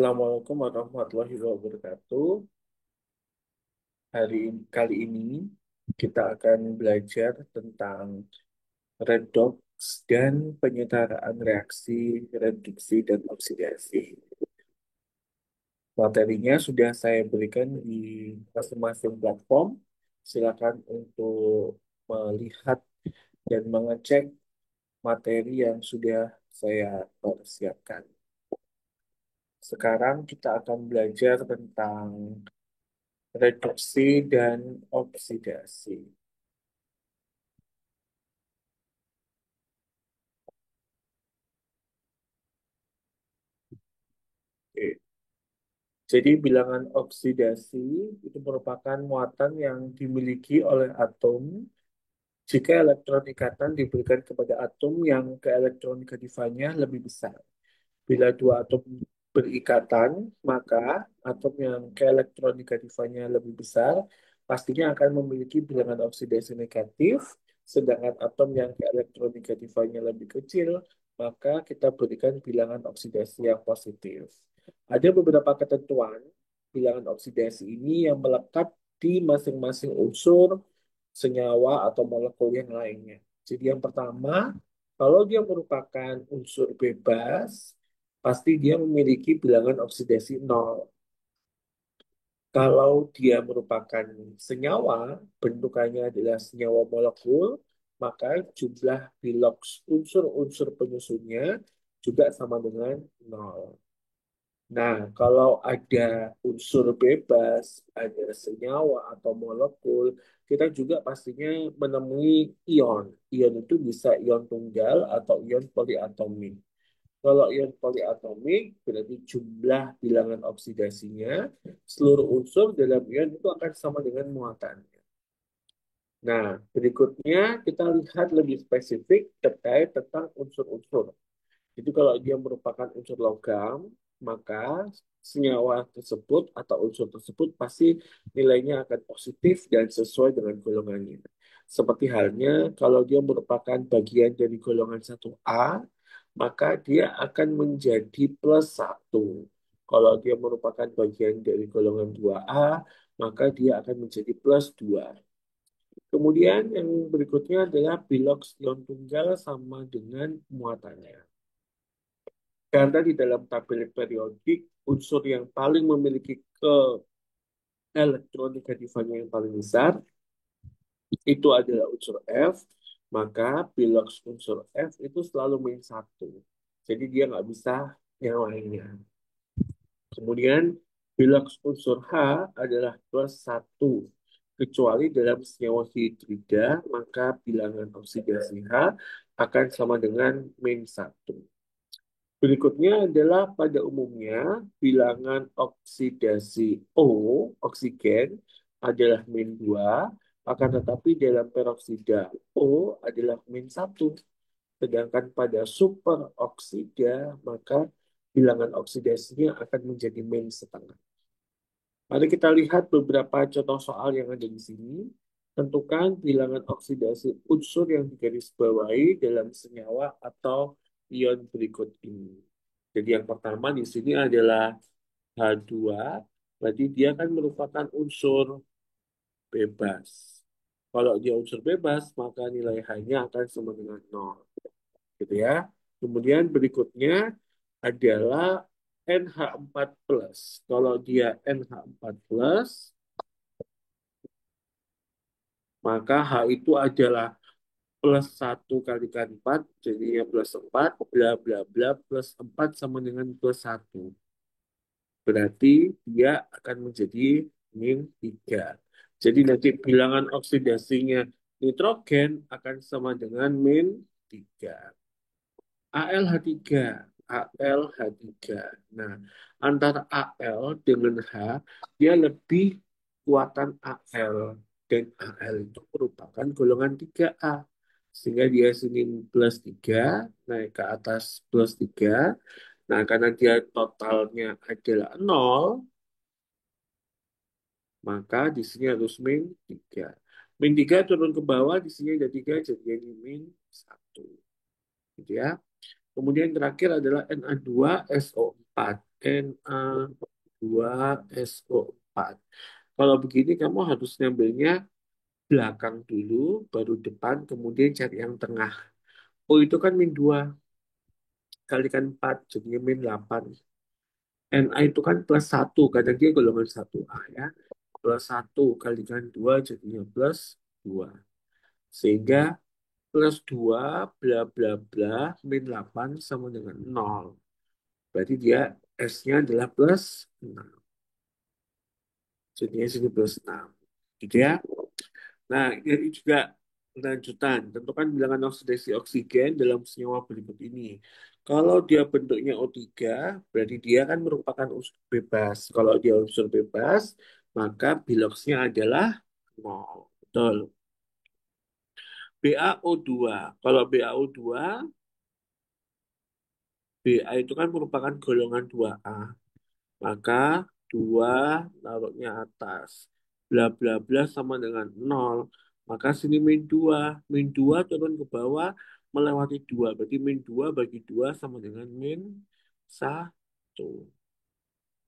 Assalamualaikum warahmatullahi wabarakatuh. Kali ini kita akan belajar tentang redox dan penyetaraan reaksi reduksi dan oksidasi. Materinya sudah saya berikan di masing-masing platform. Silakan untuk melihat dan mengecek materi yang sudah saya persiapkan. Sekarang kita akan belajar tentang reduksi dan oksidasi. Oke. Jadi bilangan oksidasi itu merupakan muatan yang dimiliki oleh atom jika elektron ikatan diberikan kepada atom yang keelektronegatifannya lebih besar. Bila dua atom berikatan, maka atom yang keelektronegatifannya lebih besar pastinya akan memiliki bilangan oksidasi negatif, sedangkan atom yang keelektronegatifannya lebih kecil, maka kita berikan bilangan oksidasi yang positif. Ada beberapa ketentuan bilangan oksidasi ini yang melekat di masing-masing unsur, senyawa, atau molekul yang lainnya. Jadi yang pertama, kalau dia merupakan unsur bebas, pasti dia memiliki bilangan oksidasi nol. Kalau dia merupakan senyawa, bentukannya adalah senyawa molekul, maka jumlah biloks unsur-unsur penyusunnya juga sama dengan nol. Nah, kalau ada unsur bebas, ada senyawa atau molekul, kita juga pastinya menemui ion. Ion itu bisa ion tunggal atau ion poliatomik. Kalau ion poliatomik berarti jumlah bilangan oksidasinya seluruh unsur dalam ion itu akan sama dengan muatannya. Nah, berikutnya kita lihat lebih spesifik terkait tentang unsur-unsur. Jadi kalau dia merupakan unsur logam, maka senyawa tersebut atau unsur tersebut pasti nilainya akan positif dan sesuai dengan golongannya. Seperti halnya kalau dia merupakan bagian dari golongan 1A, maka dia akan menjadi plus 1. Kalau dia merupakan bagian dari golongan 2A, maka dia akan menjadi plus 2. Kemudian yang berikutnya adalah biloks ion tunggal sama dengan muatannya. Karena di dalam tabel periodik, unsur yang paling memiliki keelektronegatifannya yang paling besar, itu adalah unsur F, maka biloks unsur F itu selalu min 1. Jadi dia nggak bisa yang lainnya. Kemudian biloks unsur H adalah plus 1. Kecuali dalam senyawa hidrida, maka bilangan oksidasi H akan sama dengan min 1. Berikutnya adalah pada umumnya bilangan oksidasi O, oksigen, adalah min 2, akan tetapi dalam peroksida O adalah min 1. Sedangkan pada superoksida, maka bilangan oksidasinya akan menjadi min setengah. Mari kita lihat beberapa contoh soal yang ada di sini. Tentukan bilangan oksidasi unsur yang digarisbawahi dalam senyawa atau ion berikut ini. Jadi yang pertama di sini adalah H2, berarti dia kan merupakan unsur bebas. Kalau dia unsur bebas, maka nilai H-nya akan sama dengan nol, gitu ya. Kemudian berikutnya adalah NH4+. Kalau dia NH4+, maka H itu adalah plus 1 kalikan 4, jadinya plus 4, bla bla bla, plus 4 sama dengan plus 1. Berarti dia akan menjadi min 3. Jadi nanti bilangan oksidasinya nitrogen akan sama dengan min 3. AlH3, AlH3. Nah, antara Al dengan H, dia lebih kuatan Al. Dan Al itu merupakan golongan 3A. Sehingga dia sini plus 3, naik ke atas plus 3. Nah, karena dia totalnya adalah 0, maka di sini harus min 3. Min 3 turun ke bawah, di sini ada 3, jadi min 1. Gitu ya. Kemudian terakhir adalah Na2SO4. 4. Na2SO4. Kalau begini kamu harus ngambilnya belakang dulu, baru depan, kemudian cari yang tengah. Oh itu kan min 2 kalikan 4, jadinya min 8. Na itu kan plus 1, kadang dia golongan 1A ya. Plus 1 kalikan 2 jadinya plus 2. Sehingga plus 2 bla bla bla min 8 sama dengan 0. Berarti dia S-nya adalah plus 6. Jadinya sini plus 6. Gitu ya. Nah, ini juga lanjutan. Tentukan bilangan oksidasi oksigen dalam senyawa berikut ini. Kalau dia bentuknya O3, berarti dia kan merupakan unsur bebas. Kalau dia unsur bebas, maka biloksnya adalah 0. Betul. BaO2. Kalau BaO2, Ba itu kan merupakan golongan 2A. Maka 2 taruhnya atas. Bla bla bla sama dengan 0. Maka sini min 2. Min 2 turun ke bawah melewati 2. Berarti min 2 bagi 2 sama dengan min 1.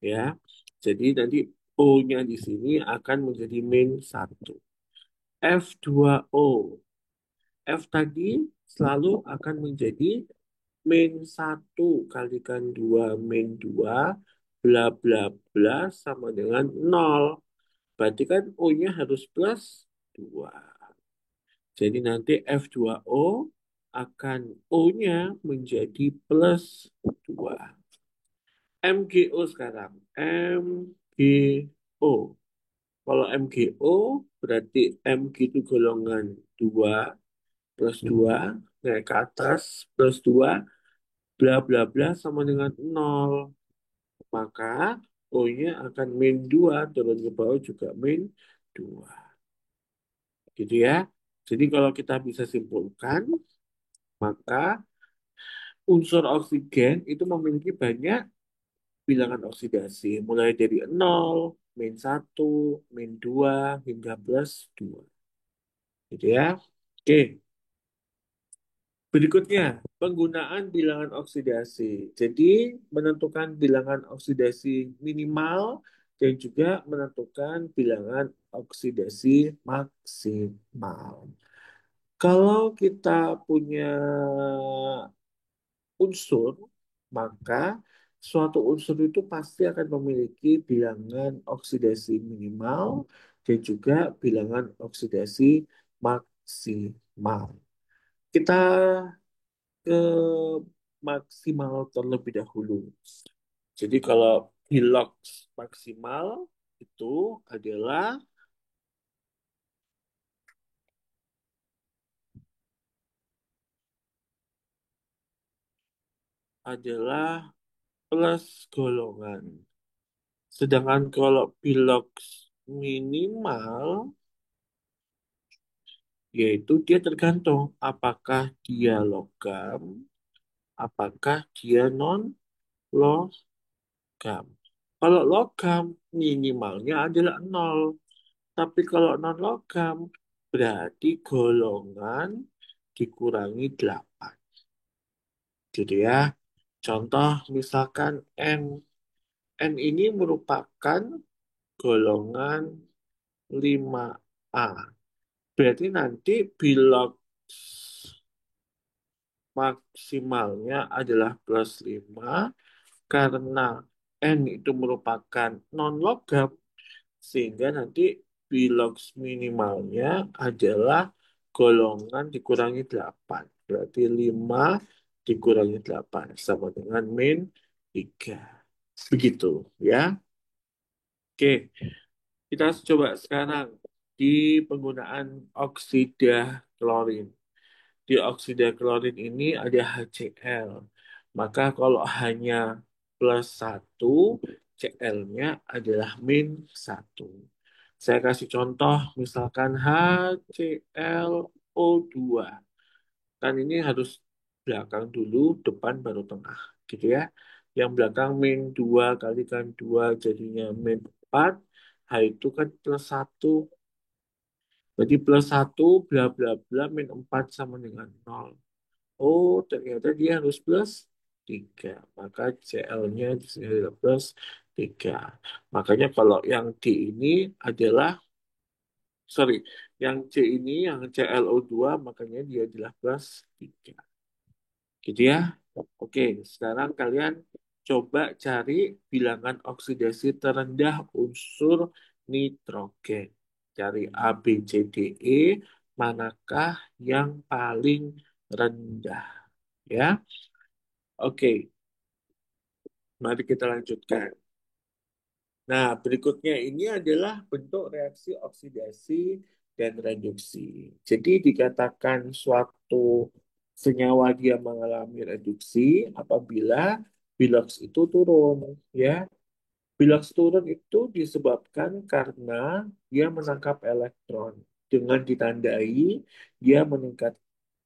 Ya. Jadi nanti O-nya di sini akan menjadi min 1. F2O. F tadi selalu akan menjadi min 1 kalikan 2 min 2 bla bla bla sama dengan 0. Berarti kan O-nya harus plus 2. Jadi nanti F2O akan O-nya menjadi plus 2. MgO sekarang. MgO. Kalau MgO berarti Mg itu golongan 2 plus 2 naik ke atas plus 2 bla bla bla sama dengan 0. Maka O-nya akan min 2 turun ke bawah juga min 2. Gitu ya. Jadi kalau kita bisa simpulkan, maka unsur oksigen itu memiliki banyak bilangan oksidasi. Mulai dari 0, min 1, min 2, hingga plus 2. Gitu ya. Oke. Berikutnya, penggunaan bilangan oksidasi. Jadi, menentukan bilangan oksidasi minimal dan juga menentukan bilangan oksidasi maksimal. Kalau kita punya unsur, maka suatu unsur itu pasti akan memiliki bilangan oksidasi minimal dan juga bilangan oksidasi maksimal. Kita ke maksimal terlebih dahulu. Jadi kalau Hilux maksimal itu adalah adalah plus golongan. Sedangkan kalau Hilux minimal yaitu dia tergantung apakah dia logam, apakah dia non logam. Kalau logam minimalnya adalah 0. Tapi kalau non-logam, berarti golongan dikurangi 8. Jadi ya, contoh misalkan N. N ini merupakan golongan 5A. Berarti nanti bilog maksimalnya adalah plus 5 karena N itu merupakan non-logam sehingga nanti bilogs minimalnya adalah golongan dikurangi 8. Berarti 5 dikurangi 8 sama dengan min 3. Begitu ya. Oke, kita coba sekarang di penggunaan oksida klorin. Di oksida klorin ini ada HCl. Maka kalau hanya plus 1, Cl-nya adalah min 1. Saya kasih contoh, misalkan HClO2. Kan ini harus belakang dulu, depan baru tengah. Gitu ya. Yang belakang min 2 kalikan 2 jadinya min 4. H itu kan plus 1. Berarti plus 1 bla bla bla min 4 sama dengan 0. Oh, ternyata dia harus plus 3. Maka Cl-nya di sini adalah plus 3. Makanya kalau yang D ini adalah, sorry, yang C ini, yang ClO2, makanya dia adalah plus 3. Gitu ya. Oke, sekarang kalian coba cari bilangan oksidasi terendah unsur nitrogen. Cari A, B, C, D, E, manakah yang paling rendah. Ya, oke, mari kita lanjutkan. Nah, berikutnya ini adalah bentuk reaksi oksidasi dan reduksi. Jadi dikatakan suatu senyawa dia mengalami reduksi apabila bilox itu turun, ya. Bilox turun itu disebabkan karena dia menangkap elektron dengan ditandai dia meningkat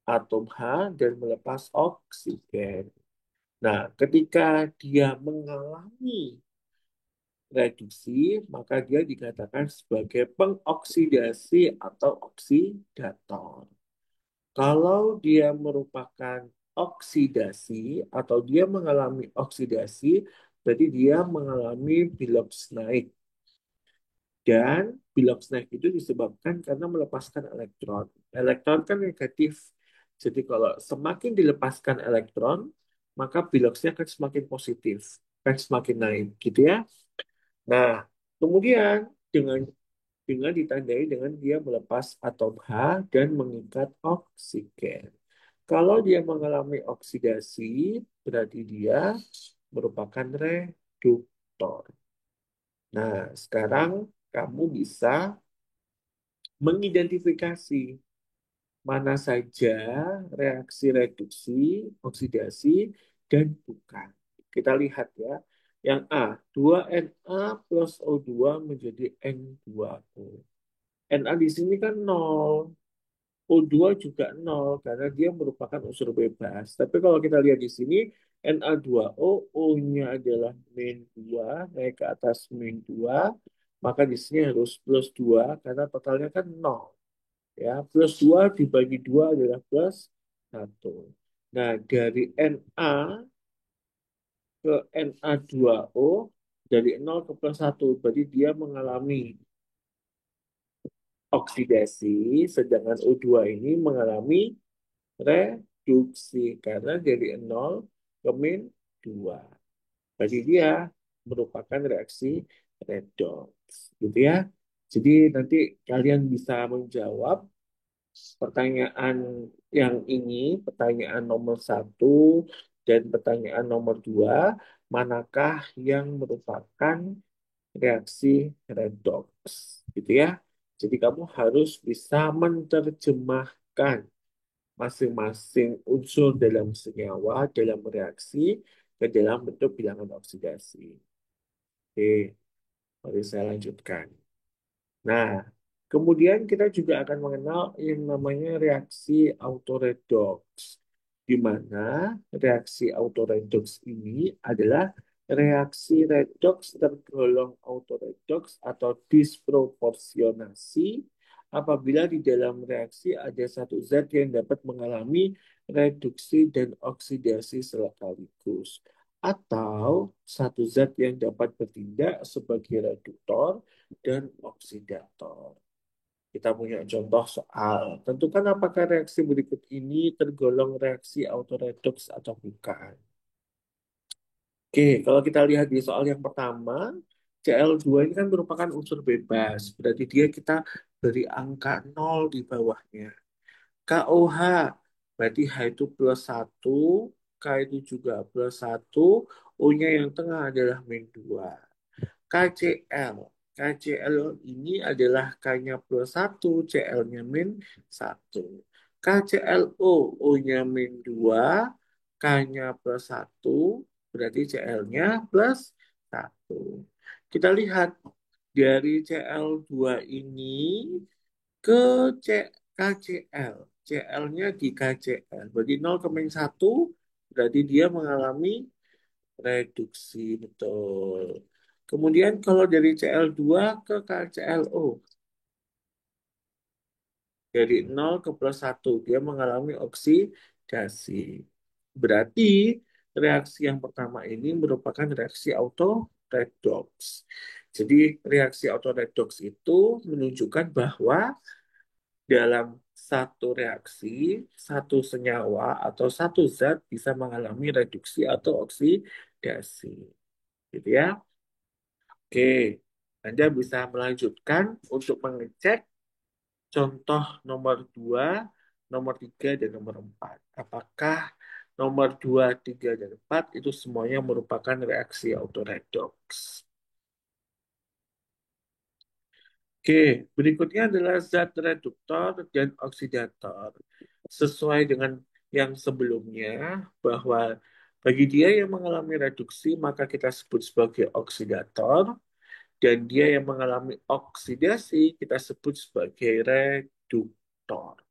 atom H dan melepas oksigen. Nah, ketika dia mengalami reduksi, maka dia dikatakan sebagai pengoksidasi atau oksidator. Kalau dia merupakan oksidasi atau dia mengalami oksidasi, berarti dia mengalami bilox naik. Dan bilox naik itu disebabkan karena melepaskan elektron. Elektron kan negatif. Jadi kalau semakin dilepaskan elektron, maka biloxnya akan semakin positif, akan semakin naik, gitu ya. Nah, kemudian dengan ditandai dengan dia melepas atom H dan mengikat oksigen. Kalau dia mengalami oksidasi, berarti dia merupakan reduktor. Nah, sekarang kamu bisa mengidentifikasi mana saja reaksi reduksi, oksidasi, dan bukan. Kita lihat ya. Yang A, 2Na plus O2 menjadi N2O. Na di sini kan 0, O2 juga 0 karena dia merupakan unsur bebas. Tapi kalau kita lihat di sini, Na2O, O-nya adalah min 2, naik ke atas min 2, maka di sini harus plus 2 karena totalnya kan 0. Ya, plus 2 dibagi 2 adalah plus 1. Nah, dari Na ke Na2O, dari 0 ke plus 1, berarti dia mengalami oksidasi, sedangkan O2 ini mengalami reduksi karena dari 0 ke min 2. Berarti dia merupakan reaksi redox. Gitu ya. Jadi nanti kalian bisa menjawab pertanyaan yang ini, pertanyaan nomor 1 dan pertanyaan nomor 2, manakah yang merupakan reaksi redox. Gitu ya. Jadi kamu harus bisa menerjemahkan masing-masing unsur dalam senyawa dalam reaksi ke dalam bentuk bilangan oksidasi. Oke, mari saya lanjutkan. Nah, kemudian kita juga akan mengenal yang namanya reaksi autoredox, di mana reaksi autoredox ini adalah reaksi redox tergolong autoredox atau disproporsionasi apabila di dalam reaksi ada satu zat yang dapat mengalami reduksi dan oksidasi sekaligus, atau satu zat yang dapat bertindak sebagai reduktor dan oksidator. Kita punya contoh soal. Tentukan apakah reaksi berikut ini tergolong reaksi autoredoks atau bukan. Oke, kalau kita lihat di soal yang pertama, Cl2 ini kan merupakan unsur bebas. Berarti dia kita beri angka 0 di bawahnya. KOH, berarti H itu plus 1, K itu juga plus 1, O-nya yang tengah adalah min 2. KCl. KCl ini adalah K-nya plus 1, Cl-nya min 1. KClO, O-nya min 2, K-nya plus 1, berarti Cl-nya plus 1. Kita lihat dari Cl2 ini ke C, KCl. Cl-nya di KCl. Berarti 0 ke min 1, berarti dia mengalami reduksi, betul. Kemudian kalau dari Cl2 ke KClO, dari 0 ke plus 1, dia mengalami oksidasi. Berarti reaksi yang pertama ini merupakan reaksi autoredox. Jadi reaksi autoredox itu menunjukkan bahwa dalam satu reaksi, satu senyawa atau satu zat bisa mengalami reduksi atau oksidasi. Gitu ya. Oke, Anda bisa melanjutkan untuk mengecek contoh nomor 2, nomor 3, dan nomor 4. Apakah nomor 2, 3, dan 4 itu semuanya merupakan reaksi autoredox? Oke, berikutnya adalah zat reduktor dan oksidator. Sesuai dengan yang sebelumnya, bahwa bagi dia yang mengalami reduksi, maka kita sebut sebagai oksidator, dan dia yang mengalami oksidasi, kita sebut sebagai reduktor.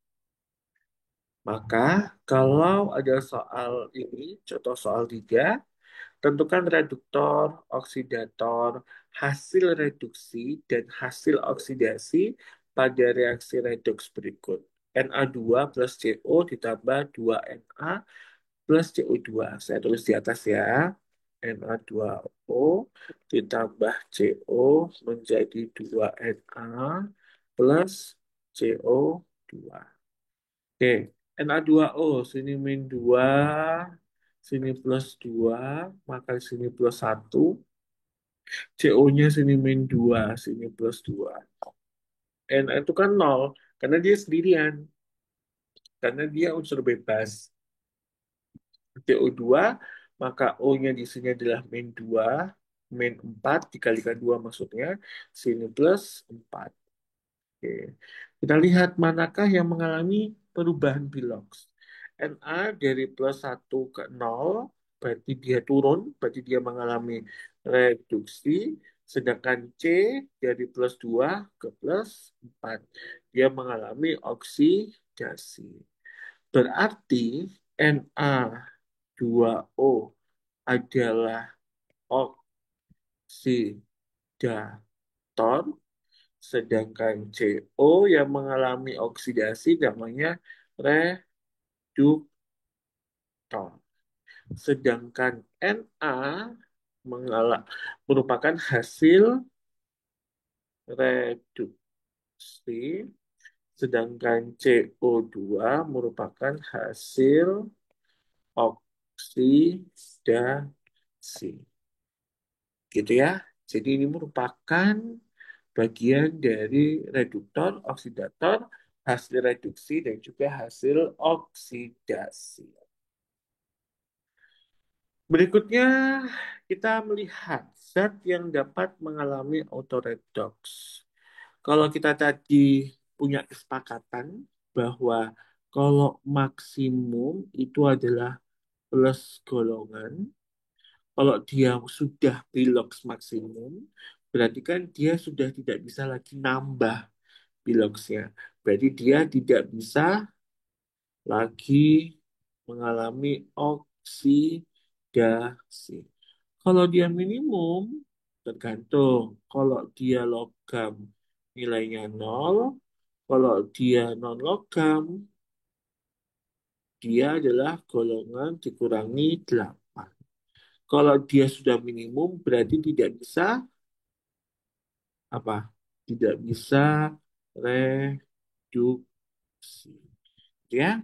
Maka, kalau ada soal ini, contoh soal 3, tentukan reduktor, oksidator, hasil reduksi, dan hasil oksidasi pada reaksi redoks berikut. Na2 plus CO ditambah 2Na plus CO2. Saya tulis di atas ya. Na2O ditambah CO menjadi 2Na plus CO2. Oke, Na2O, sini min 2, sini plus 2, maka sini plus 1. CO-nya sini min 2, sini plus 2. Na itu kan 0, karena dia sendirian, karena dia unsur bebas. CO2, maka O-nya di sini adalah min 2, min 4, dikalikan 2 maksudnya, sini plus 4. Oke. Kita lihat manakah yang mengalami perubahan Bilox. Na dari plus 1 ke 0, berarti dia turun, berarti dia mengalami reduksi. Sedangkan C dari plus 2 ke plus 4, dia mengalami oksidasi. Berarti Na2O adalah oksidator, sedangkan CO yang mengalami oksidasi namanya reduktor. Sedangkan Na merupakan hasil reduksi, sedangkan CO2 merupakan hasil oksidasi. Gitu ya. Jadi ini merupakan bagian dari reduktor, oksidator, hasil reduksi, dan juga hasil oksidasi. Berikutnya, kita melihat zat yang dapat mengalami autoredox. Kalau kita tadi punya kesepakatan bahwa kalau maksimum itu adalah plus golongan, kalau dia sudah bilox maksimum, berarti kan dia sudah tidak bisa lagi nambah biloxnya. Berarti dia tidak bisa lagi mengalami oksidasi. Kalau dia minimum, tergantung. Kalau dia logam, nilainya nol. Kalau dia non-logam, dia adalah golongan dikurangi 8. Kalau dia sudah minimum, berarti tidak bisa apa? Tidak bisa reduksi. Ya.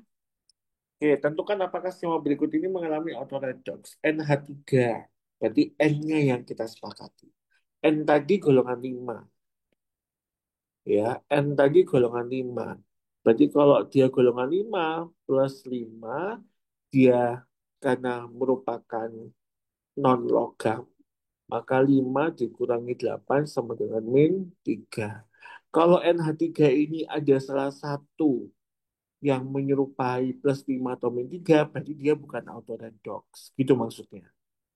Oke, tentukan apakah semua berikut ini mengalami autoredox. NH3, berarti N-nya yang kita sepakati. N tadi golongan 5, ya. N tadi golongan 5. Berarti kalau dia golongan 5 plus 5, dia karena merupakan non-logam, maka 5 dikurangi 8 sama dengan min 3. Kalau NH3 ini ada salah satu yang menyerupai plus 5 atau min 3, berarti dia bukan autoredox. Gitu maksudnya.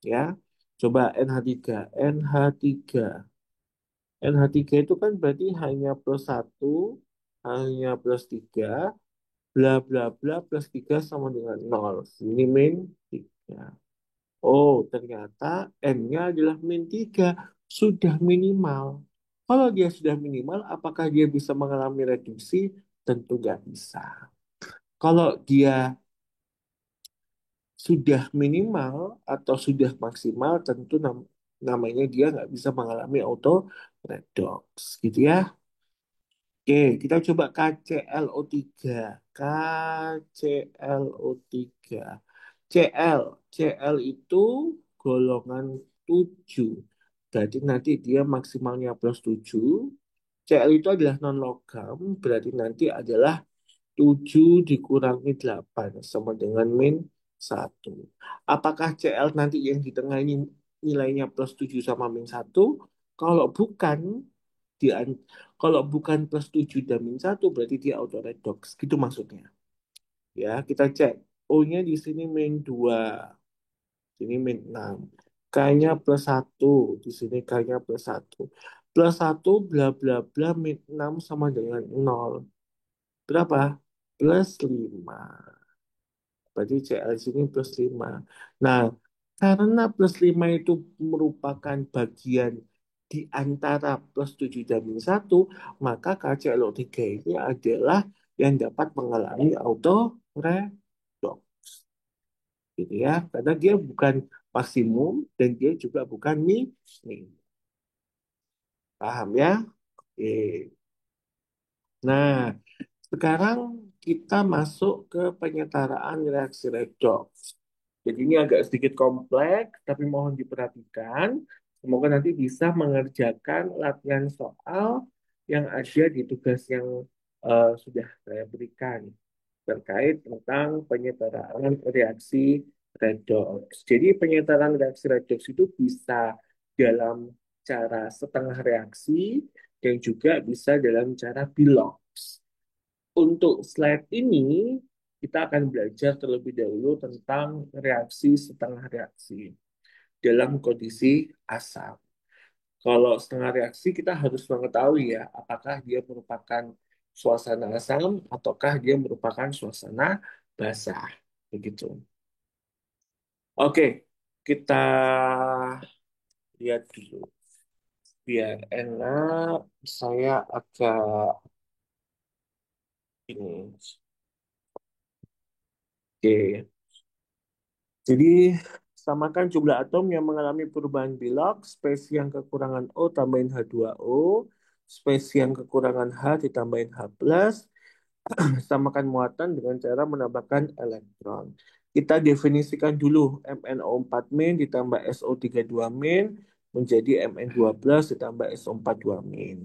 Ya. Coba NH3. NH3. NH3 itu kan berarti hanya plus 1, hanya plus 3, bla bla bla plus 3 sama dengan 0. Ini min 3. Oh, ternyata N-nya adalah min 3. Sudah minimal. Kalau dia sudah minimal, apakah dia bisa mengalami reduksi? Tentu nggak bisa. Kalau dia sudah minimal atau sudah maksimal, tentu namanya dia nggak bisa mengalami auto redox, gitu ya. Oke, kita coba KClO3. KClO3. Cl. Cl itu golongan 7. Berarti nanti dia maksimalnya plus 7. Cl itu adalah non-logam, berarti nanti adalah 7 dikurangi 8 sama dengan min 1. Apakah Cl nanti yang di tengah ini nilainya plus 7 sama min 1? Kalau bukan, di, kalau bukan plus 7 dan min 1 berarti dia auto redox. Gitu maksudnya. Ya, kita cek. O-nya di sini min 2, sini min 6. K-nya plus 1, di sini K-nya plus 1. Plus 1 bla bla bla min 6 sama dengan 0. Berapa? Plus 5. Berarti CL sini plus 5. Nah, karena plus 5 itu merupakan bagian di antara plus 7 dan min 1, maka KClO3 ini adalah yang dapat mengalami auto redox. Gitu ya. Karena dia bukan maksimum dan dia juga bukan minim. Paham ya? Oke. Nah, sekarang kita masuk ke penyetaraan reaksi redox. Jadi ini agak sedikit kompleks, tapi mohon diperhatikan. Semoga nanti bisa mengerjakan latihan soal yang ada di tugas yang sudah saya berikan terkait tentang penyetaraan reaksi redox. Jadi penyetaraan reaksi redox itu bisa dalam cara setengah reaksi dan juga bisa dalam cara bilox. Untuk slide ini, kita akan belajar terlebih dahulu tentang reaksi setengah reaksi dalam kondisi asam. Kalau setengah reaksi, kita harus mengetahui ya, apakah dia merupakan suasana asam ataukah dia merupakan suasana basah. Begitu. Oke, kita lihat dulu. Biar enak, saya agak ini. Oke. Jadi, samakan jumlah atom yang mengalami perubahan Bilog, spesies yang kekurangan O tambahin H2O, spesies yang kekurangan H ditambahin H+, samakan muatan dengan cara menambahkan elektron. Kita definisikan dulu MnO4- ditambah SO32- menjadi Mn2+ ditambah SO42-.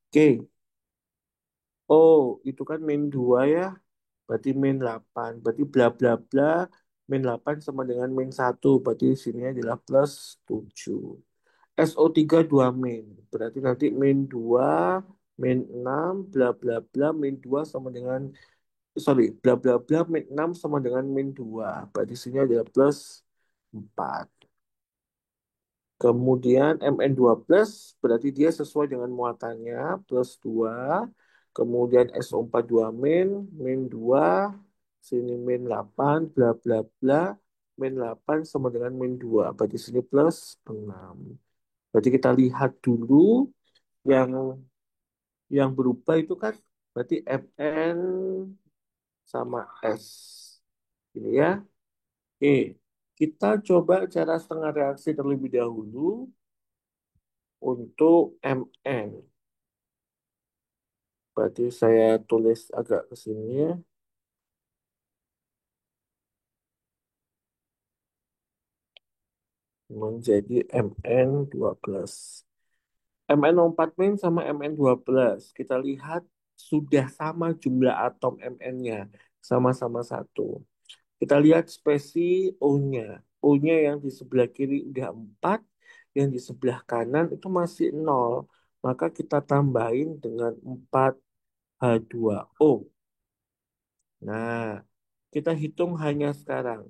Oke, oh itu kan min 2 ya. Berarti min 8. Berarti bla bla bla min 8 sama dengan min 1. Berarti di sini adalah plus 7. SO3 2 min. Berarti nanti min 2 min 6 bla bla bla min 2 sama dengan sorry, bla bla bla min 6 sama dengan min 2. Berarti di sini adalah plus 4. Kemudian Mn2+ berarti dia sesuai dengan muatannya plus 2. Kemudian SO42-, min 2, sini min 8, bla bla bla, min 8 sama dengan min 2. Berarti sini plus 6. Berarti kita lihat dulu yang berubah itu kan berarti Mn sama S. Ini ya. Oke, kita coba cara setengah reaksi terlebih dahulu untuk MN. Berarti saya tulis agak ke sini ya, menjadi Mn12. MnO4- sama Mn12. Kita lihat sudah sama jumlah atom Mn-nya. Sama-sama satu. Kita lihat spesi O-nya. O-nya yang di sebelah kiri udah 4, yang di sebelah kanan itu masih 0. Maka kita tambahin dengan 4H2O. Nah, kita hitung hanya sekarang.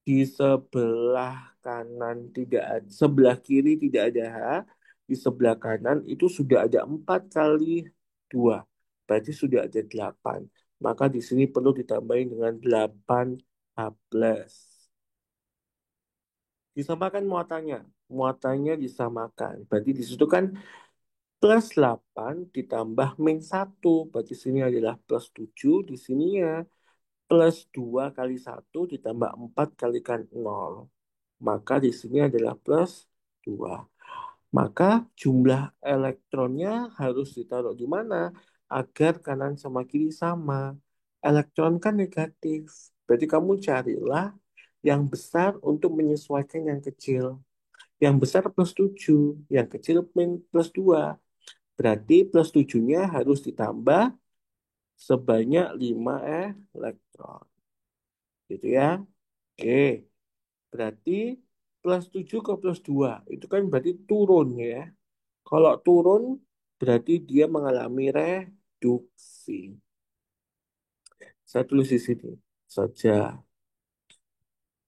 Di sebelah kanan tidak ada, sebelah kiri tidak ada H, di sebelah kanan itu sudah ada 4 kali 2. Berarti sudah ada 8. Maka di sini perlu ditambahin dengan 8 H plus. Disamakan muatannya. Muatannya disamakan. Berarti di situ kan plus 8 ditambah min 1. Berarti sini adalah plus 7. Di sini ya plus 2 kali 1 ditambah 4 kalikan 0. Maka di sini adalah plus 2. Maka jumlah elektronnya harus ditaruh di mana agar kanan sama kiri sama. Elektron kan negatif. Berarti kamu carilah yang besar untuk menyesuaikan yang kecil. Yang besar plus 7, yang kecil plus 2. Berarti plus 7-nya harus ditambah sebanyak 5 elektron. Gitu ya. Oke, berarti plus 7 ke plus 2 itu kan berarti turun ya. Kalau turun berarti dia mengalami reduksi. Saya tulis di sini saja.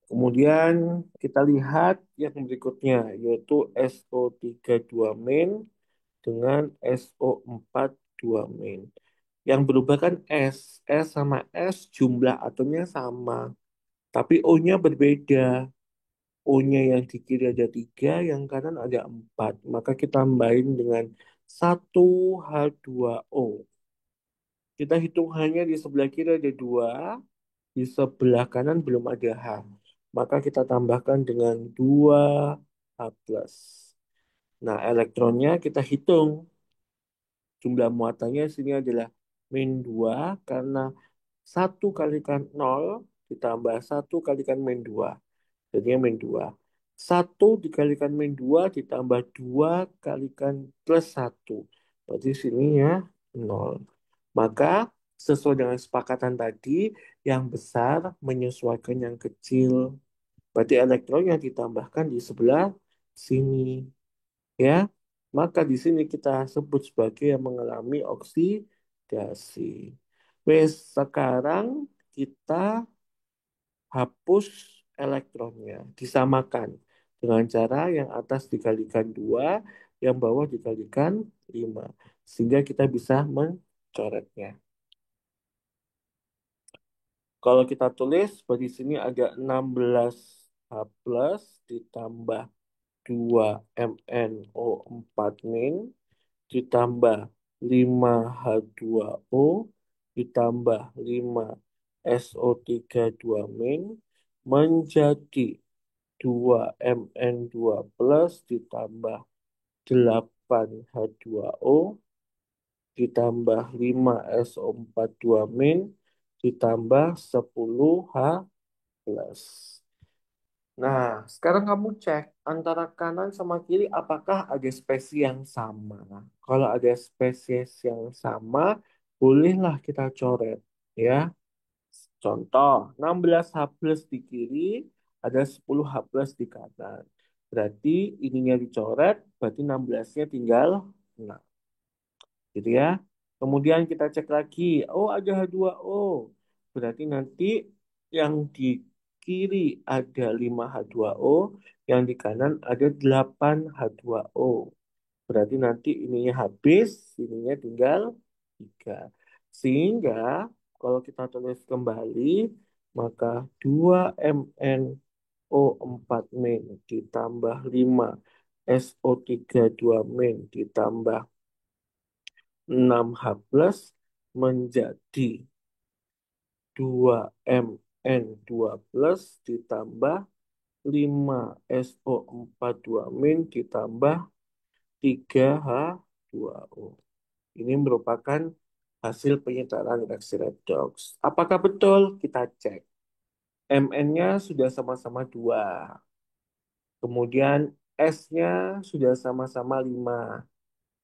Kemudian kita lihat yang berikutnya yaitu SO32 min dengan SO42 min. Yang berubah kan S. S sama S jumlah atomnya sama. Tapi O-nya berbeda. O-nya yang di kiri ada 3, yang kanan ada 4. Maka kita tambahin dengan 1H2O. Kita hitung hanya di sebelah kiri ada 2, di sebelah kanan belum ada H. Maka kita tambahkan dengan 2H+. Nah, elektronnya kita hitung. Jumlah muatannya sini adalah min 2 karena 1 kalikan 0 ditambah 1 kalikan min 2. Jadinya min 2. 1 dikalikan min 2 ditambah 2 kalikan plus 1. Berarti sini ya 0. Maka sesuai dengan sepakatan tadi, yang besar menyesuaikan yang kecil. Berarti elektron yang ditambahkan di sebelah sini. Ya, maka di sini kita sebut sebagai yang mengalami oksidasi. Wes, sekarang kita hapus elektronnya, disamakan dengan cara yang atas dikalikan 2, yang bawah dikalikan 5. Sehingga kita bisa mencoretnya. Kalau kita tulis, di sini ada 16H plus ditambah 2MnO4 min ditambah 5H2O ditambah 5SO32 min menjadi 2Mn2 plus ditambah 8H2O ditambah 5SO42 min ditambah 10H plus. Nah, sekarang kamu cek antara kanan sama kiri apakah ada spesies yang sama. Kalau ada spesies yang sama, bolehlah kita coret. Ya, contoh 16H plus di kiri, ada 10H plus di kanan. Berarti ininya dicoret, berarti 16-nya tinggal 6. Gitu ya. Kemudian kita cek lagi, oh ada H2O. Berarti nanti yang di kiri ada 5H2O, yang di kanan ada 8H2O. Berarti nanti ininya habis, ininya tinggal 3. Sehingga kalau kita tulis kembali, maka 2MnO4 min ditambah 5SO32 min ditambah 6H plus menjadi 2Mn2 plus ditambah 5SO42 min ditambah 3H2O. Ini merupakan hasil penyetaraan reaksi redox. Apakah betul? Kita cek. Mn-nya sudah sama-sama 2. Kemudian S-nya sudah sama-sama 5.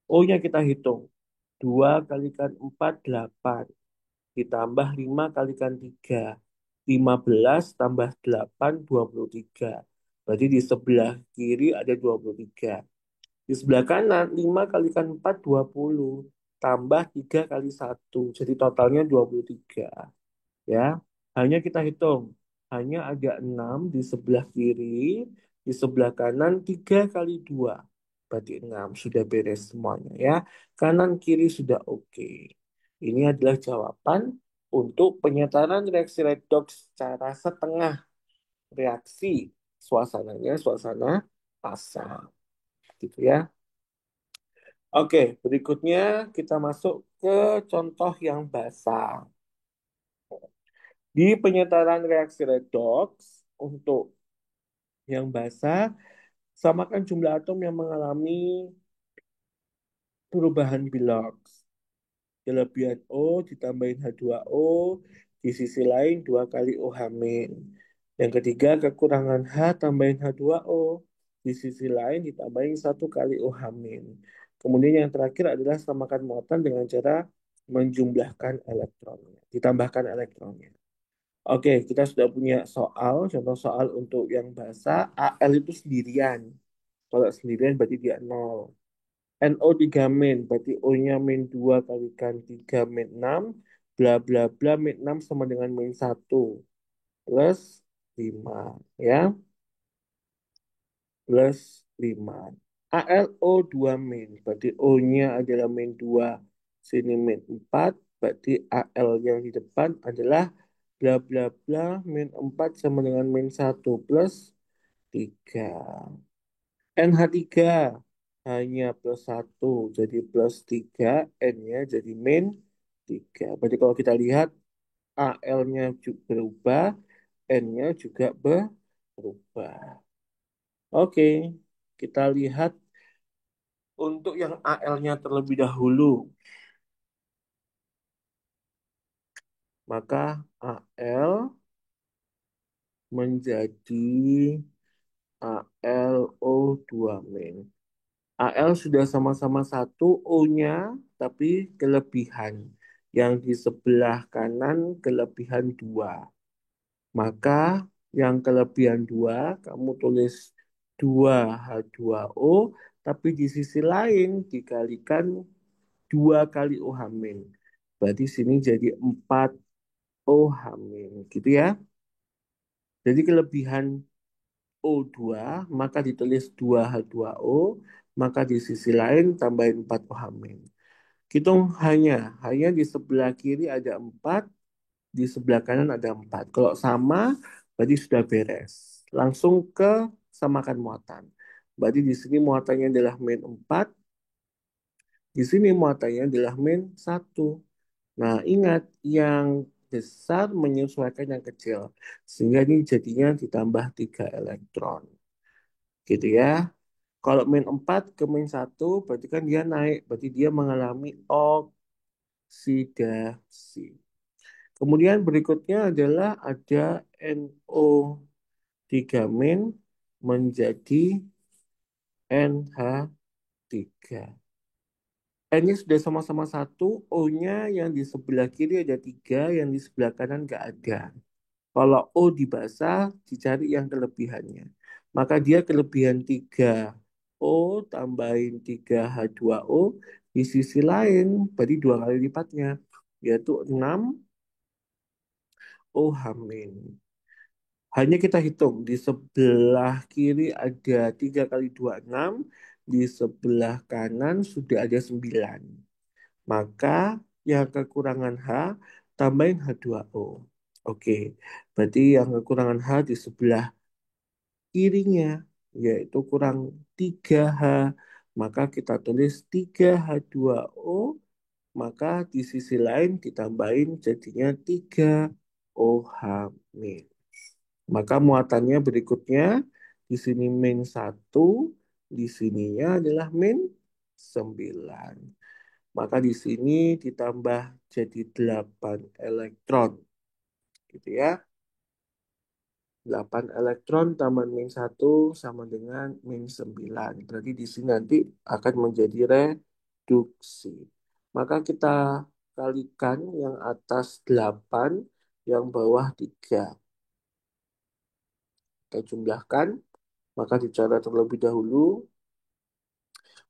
O-nya kita hitung. 2 kalikan 4, 8. Ditambah 5 kalikan 3. 15 tambah 8, 23. Berarti di sebelah kiri ada 23. Di sebelah kanan, 5 kalikan 4, 20. Tambah 3 kali 1. Jadi totalnya 23. Ya, hanya kita hitung. Hanya ada 6 di sebelah kiri. Di sebelah kanan 3 kali 2. Berarti 6. Sudah beres semuanya ya. Kanan kiri sudah oke. Ini adalah jawaban untuk penyetaraan reaksi redox secara setengah reaksi. Suasananya suasana pasang. Gitu ya. Oke, berikutnya kita masuk ke contoh yang basah. Di penyetaraan reaksi redox untuk yang basah, samakan jumlah atom yang mengalami perubahan bilox. Kelebihan O ditambahin H2O, di sisi lain 2 kali O-. Yang ketiga, kekurangan H tambahin H2O, di sisi lain ditambahin 1 kali O-. Kemudian yang terakhir adalah samakan muatan dengan cara menjumlahkan elektronnya, ditambahkan elektronnya. Oke, kita sudah punya soal, contoh soal untuk yang basah, Al itu sendirian. Kalau sendirian berarti dia nol. NO3 min, berarti O-nya min 2 kalikan 3 min 6, bla bla bla, min 6 sama dengan min 1 plus 5, ya, plus 5. ALO2 min, berarti O-nya adalah min 2, sini min 4, berarti AL yang di depan adalah bla bla bla, min 4 sama dengan min 1 plus 3. NH3 hanya plus 1, jadi plus 3, N-nya jadi min 3. Berarti kalau kita lihat AL-nya juga berubah, N-nya juga berubah. Oke, kita lihat untuk yang AL-nya terlebih dahulu. Maka AL menjadi ALO2 min. AL sudah sama-sama satu, O-nya tapi kelebihan. Yang di sebelah kanan kelebihan 2. Maka yang kelebihan 2 kamu tulis 2H2O, tapi di sisi lain dikalikan 2 kali O-. Berarti sini jadi 4 O-, gitu ya. Jadi kelebihan O2 maka ditulis 2H2O, maka di sisi lain tambahin 4 O-. Hitung hanya di sebelah kiri ada 4, di sebelah kanan ada 4. Kalau sama, berarti sudah beres. Langsung ke samakan muatan. Berarti di sini muatannya adalah min 4, di sini muatannya adalah min 1. Nah, ingat yang besar menyesuaikan yang kecil. Sehingga ini jadinya ditambah 3 elektron. Gitu ya. Kalau min 4 ke min 1 berarti kan dia naik. Berarti dia mengalami oksidasi. Kemudian berikutnya adalah ada NO3 min menjadi NH3. N-nya sudah sama-sama satu, O-nya yang di sebelah kiri ada 3, yang di sebelah kanan nggak ada. Kalau O dibasah, dicari yang kelebihannya. Maka dia kelebihan 3O tambahin 3H2O, di sisi lain, berarti 2 kali lipatnya, yaitu 6O-. Hanya kita hitung, di sebelah kiri ada 3 kali 2 6, di sebelah kanan sudah ada 9. Maka yang kekurangan H, tambahin H2O. Oke, berarti yang kekurangan H di sebelah kirinya, yaitu kurang 3H. Maka kita tulis 3H2O, maka di sisi lain ditambahin jadinya 3OH min. Maka muatannya berikutnya, di sini min 1, di sininya adalah min 9. Maka di sini ditambah jadi 8 elektron. Gitu ya. 8 elektron tambah min 1 sama dengan min 9. Berarti di sini nanti akan menjadi reduksi. Maka kita kalikan yang atas 8, yang bawah 3. Kita jumlahkan, maka dicara terlebih dahulu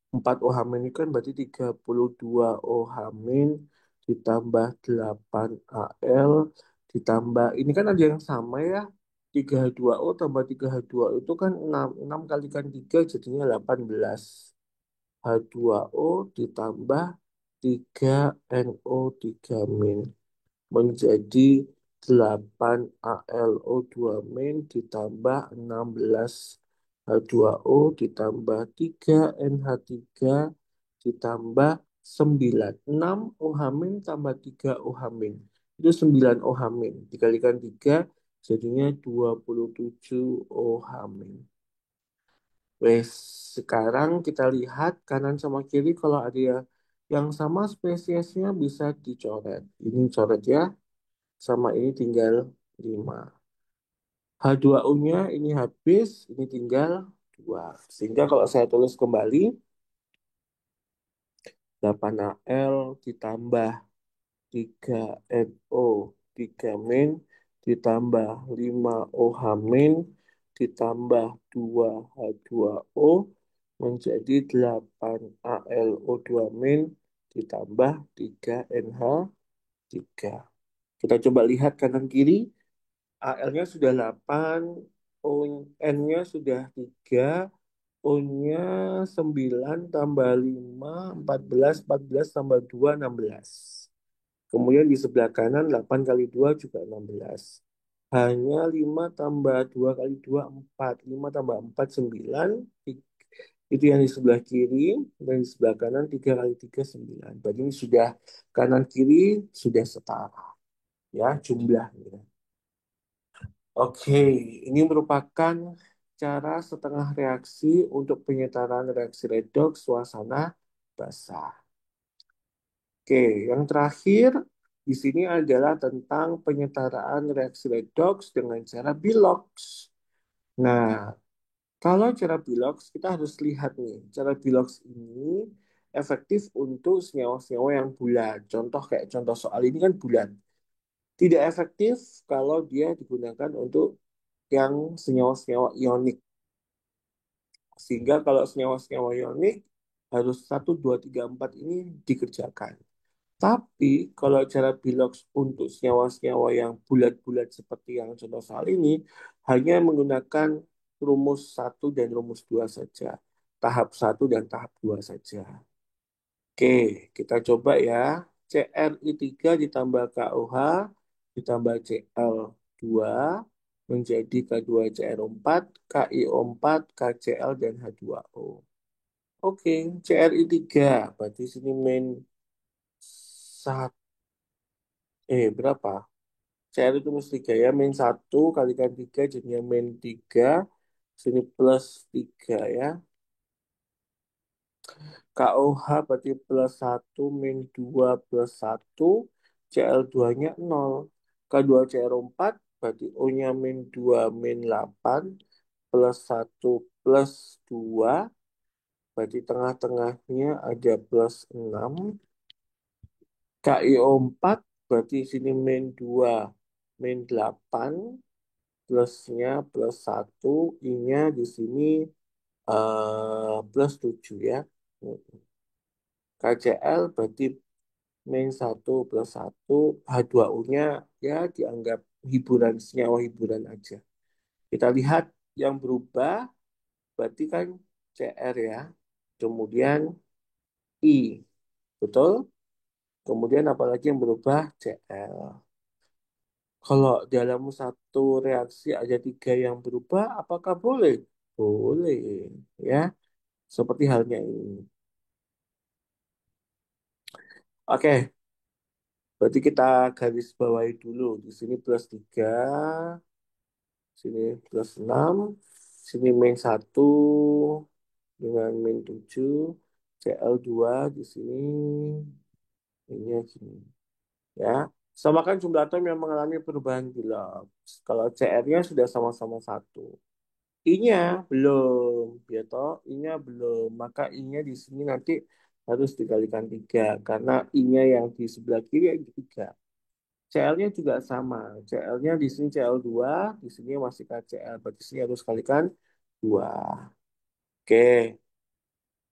4 OH ini kan berarti 32 OH ditambah 8 AL ditambah ini kan ada yang sama ya, 3H2O tambah 3H2O itu kan 6, 6 kalikan 3 jadinya 18, H2O ditambah 3NO3 menjadi 8 ALO2 ditambah 16 H2O ditambah 3 NH3 ditambah 9. 6 OH tambah 3 OH Itu 9 OH min. Dikalikan 3 jadinya 27 OH min. Wes, sekarang kita lihat kanan sama kiri kalau ada yang sama spesiesnya bisa dicoret. Ini coret ya, sama ini tinggal 5. H2O-nya ini habis, ini tinggal 2. Sehingga kalau saya tulis kembali, 8Al ditambah 3NO 3 min ditambah 5OH min ditambah 2H2O menjadi 8AlO2 min ditambah 3NH3. Kita coba lihat kanan kiri. Al-nya sudah 8, N-nya sudah 3, O-nya 9 tambah 5, 14 tambah 2, 16. Kemudian di sebelah kanan 8 kali 2 juga 16. Hanya 5 tambah 2 kali 2 4. 5 tambah 4 9. Itu yang di sebelah kiri. Dan di sebelah kanan 3 kali 3 9. Berarti ini sudah kanan kiri sudah setara. Ya jumlahnya. Oke, ini merupakan cara setengah reaksi untuk penyetaraan reaksi redoks suasana basah. Oke, yang terakhir di sini adalah tentang penyetaraan reaksi redoks dengan cara Bilox. Nah, kalau cara Bilox kita harus lihat nih, cara Bilox ini efektif untuk senyawa-senyawa yang bulat. Contoh kayak contoh soal ini kan bulat. Tidak efektif kalau dia digunakan untuk yang senyawa-senyawa ionik. Sehingga kalau senyawa-senyawa ionik harus 1, 2, 3, 4 ini dikerjakan. Tapi kalau cara Bilox untuk senyawa-senyawa yang bulat-bulat seperti yang contoh soal ini hanya menggunakan rumus 1 dan rumus 2 saja. Tahap 1 dan tahap 2 saja. Oke, kita coba ya. CRI3 ditambah KOH ditambah Cl2 menjadi K2CR4, KiO4, KCl, dan H2O. Oke, CRI3 berarti sini main satu. Berapa? CR itu mesti 3 ya. Min 1 kalikan 3 jadinya min 3. Sini plus 3 ya. KOH berarti plus 1 min 2 plus 1. CL2-nya 0. K2CR4 berarti O-nya min 2 min 8 plus 1 plus 2. Berarti tengah-tengahnya ada plus 6. KIO4 berarti sini min 2 min 8 plusnya plus 1, I-nya di sini plus 7 ya. KCl berarti min 1 plus 1, H2O-nya ya dianggap hiburan, senyawa hiburan aja. Kita lihat yang berubah berarti kan Cr ya. Kemudian I, betul? Kemudian apalagi yang berubah Cl. Kalau dalam satu reaksi ada 3 yang berubah, apakah boleh? Boleh, ya. Seperti halnya ini. Oke, berarti kita garis bawahi dulu. Di sini plus 3, sini plus 6, sini min 1 dengan min 7, Cl2 di sini, ini gini. Ya, samakan jumlah atom yang mengalami perubahan bilang. Kalau Cr-nya sudah sama-sama 1. I-nya belum, ya toh, I-nya belum. Maka I-nya di sini nanti harus dikalikan 3 karena I-nya yang di sebelah kiri yang 3. CL-nya juga sama. CL-nya di sini CL2, di sini masih KCl. Berarti sini harus kalikan 2. Oke.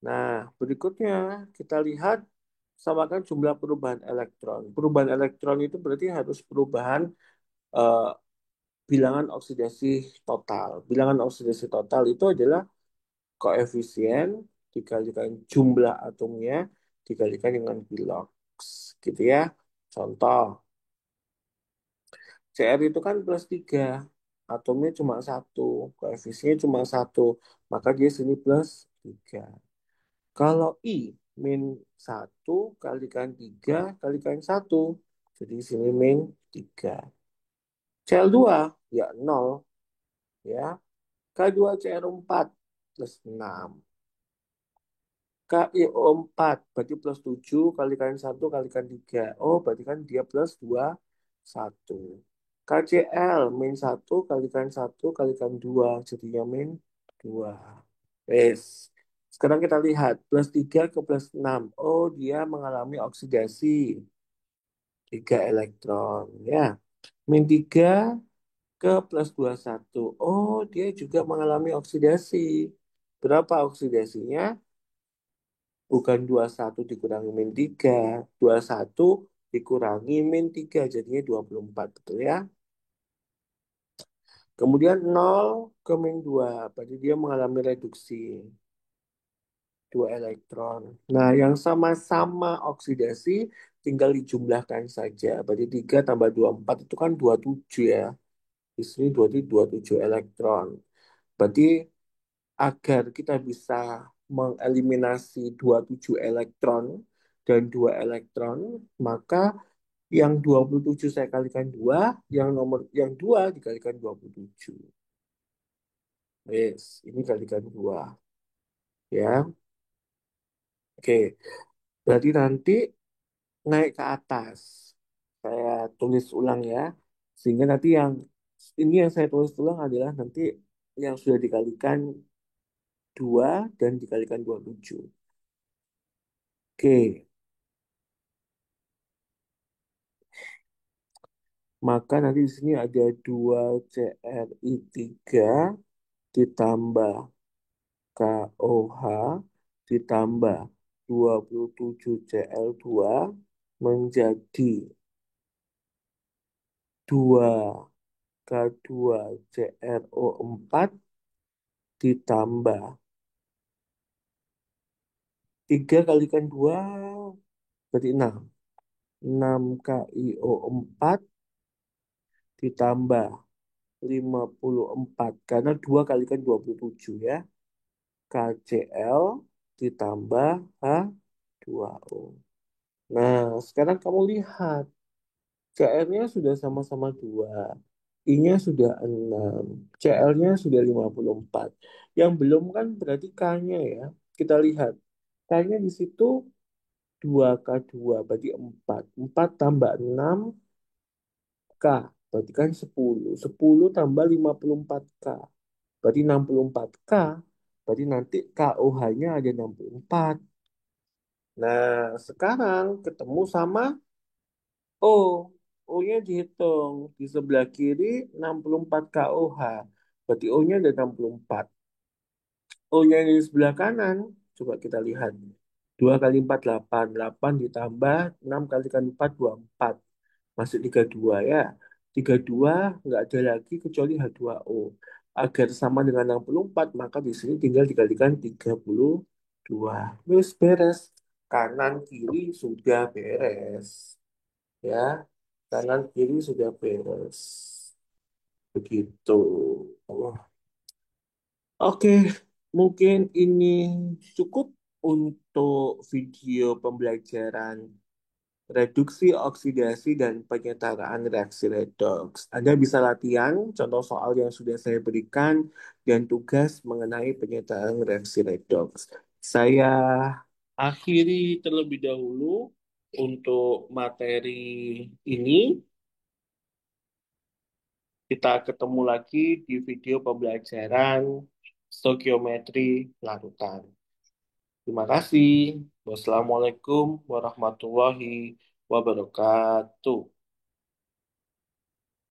Nah, berikutnya kita lihat samakan jumlah perubahan elektron. Perubahan elektron itu berarti harus perubahan eh, bilangan oksidasi total. Bilangan oksidasi total itu adalah koefisien dikalikan jumlah atomnya dikalikan dengan Bilox. Gitu ya. Contoh, Cr itu kan plus 3. Atomnya cuma 1. Koefisiennya cuma 1. Maka dia sini plus 3. Kalau I min 1 kalikan 3 kalikan 1. Jadi di sini min 3. Cl2 ya 0 ya. K2Cr4 plus 6. KiO4 berarti plus 7 kalikan 1 kalikan 3. Oh, berarti kan dia plus 2 1. KCl min 1 kalikan 1 kalikan 2 jadinya min 2. Wes. Sekarang kita lihat plus 3 ke plus 6. Oh, dia mengalami oksidasi 3 elektron ya. Min 3 ke plus 21. Oh, dia juga mengalami oksidasi. Berapa oksidasinya? Bukan 21 dikurangi min 3. 21 dikurangi min 3. Jadinya 24. Betul ya? Kemudian 0 ke min 2. Berarti dia mengalami reduksi 2 elektron. Nah, yang sama-sama oksidasi tinggal dijumlahkan saja. Berarti 3 tambah 24 itu kan 27 ya. Di sini 27 elektron. Berarti agar kita bisa mengeliminasi 27 elektron dan 2 elektron, maka yang 27 saya kalikan 2, yang 2 dikalikan 27. Yes, ini kalikan 2 ya. Oke, berarti nanti naik ke atas. Saya tulis ulang ya. Sehingga nanti yang ini yang saya tulis ulang adalah nanti yang sudah dikalikan 2 dan dikalikan 27. Oke, maka nanti di sini ada 2Cri3 ditambah KOH ditambah 27Cl2 menjadi 2K2CrO4 ditambah 3 kalikan 2 berarti 6. 6KiO4 ditambah 54 karena 2 kalikan 27 ya. KCl ditambah H2O. Nah, sekarang kamu lihat CR-nya sudah sama-sama 2. I-nya sudah 6. CL-nya sudah 54. Yang belum kan berarti K-nya ya. Kita lihat. K-nya di situ 2K2 berarti 4. 4 tambah 6 K. Berarti kan 10. 10 tambah 54K. Berarti 64K. Berarti nanti KOH-nya ada 64. Nah, sekarang ketemu sama O. O-nya dihitung. Di sebelah kiri 64 KOH. Berarti O-nya ada 64. O-nya yang di sebelah kanan. Coba kita lihat. 2 kali 4, 8. 8 ditambah 6 kali 4, 24. Masuk 32 ya. 32 nggak ada lagi kecuali H2O. Agar sama dengan 64, maka di sini tinggal dikalikan 32. Wis beres. Kanan kiri sudah beres. Ya, kanan kiri sudah beres. Begitu. Oh, oke, mungkin ini cukup untuk video pembelajaran reduksi, oksidasi, dan penyetaraan reaksi redoks. Anda bisa latihan contoh soal yang sudah saya berikan dan tugas mengenai penyetaraan reaksi redoks. Saya akhiri terlebih dahulu untuk materi ini. Kita ketemu lagi di video pembelajaran stokiometri larutan. Terima kasih. Wassalamualaikum warahmatullahi wabarakatuh.